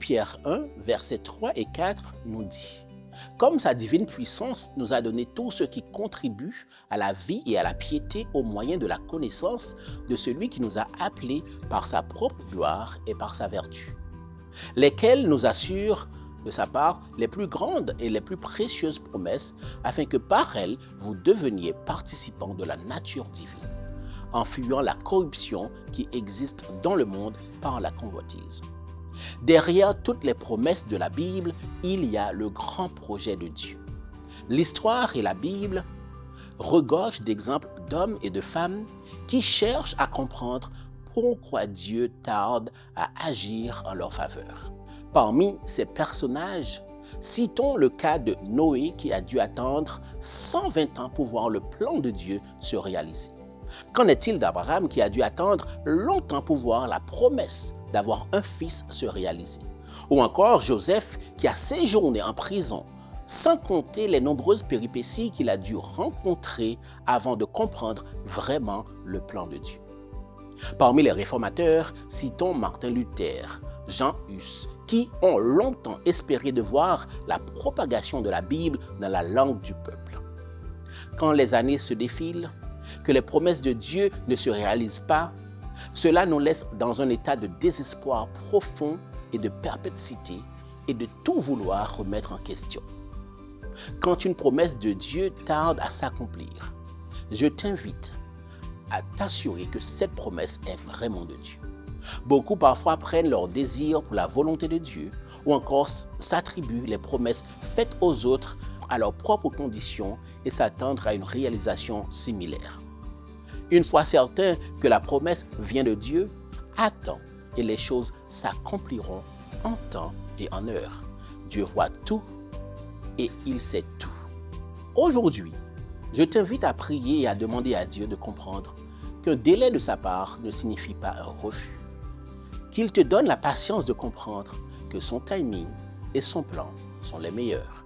Pierre 1, versets 3 et 4 nous dit: « Comme sa divine puissance nous a donné tout ce qui contribue à la vie et à la piété au moyen de la connaissance de celui qui nous a appelés par sa propre gloire et par sa vertu, lesquels nous assurent de sa part les plus grandes et les plus précieuses promesses, afin que par elles vous deveniez participants de la nature divine, en fuyant la corruption qui existe dans le monde par la convoitise. » Derrière toutes les promesses de la Bible, il y a le grand projet de Dieu. L'histoire et la Bible regorgent d'exemples d'hommes et de femmes qui cherchent à comprendre pourquoi Dieu tarde à agir en leur faveur. Parmi ces personnages, citons le cas de Noé qui a dû attendre 120 ans pour voir le plan de Dieu se réaliser. Qu'en est-il d'Abraham qui a dû attendre longtemps pour voir la promesse d'avoir un fils se réaliser? Ou encore Joseph qui a séjourné en prison, sans compter les nombreuses péripéties qu'il a dû rencontrer avant de comprendre vraiment le plan de Dieu. Parmi les réformateurs, citons Martin Luther, Jean Hus, qui ont longtemps espéré de voir la propagation de la Bible dans la langue du peuple. Quand les années se défilent, que les promesses de Dieu ne se réalisent pas, cela nous laisse dans un état de désespoir profond et de perplexité et de tout vouloir remettre en question. Quand une promesse de Dieu tarde à s'accomplir, je t'invite à t'assurer que cette promesse est vraiment de Dieu. Beaucoup parfois prennent leur désir pour la volonté de Dieu ou encore s'attribuent les promesses faites aux autres à leurs propres conditions et s'attendent à une réalisation similaire. Une fois certain que la promesse vient de Dieu, attends et les choses s'accompliront en temps et en heure. Dieu voit tout et il sait tout. Aujourd'hui, je t'invite à prier et à demander à Dieu de comprendre qu'un délai de sa part ne signifie pas un refus. Qu'il te donne la patience de comprendre que son timing et son plan sont les meilleurs.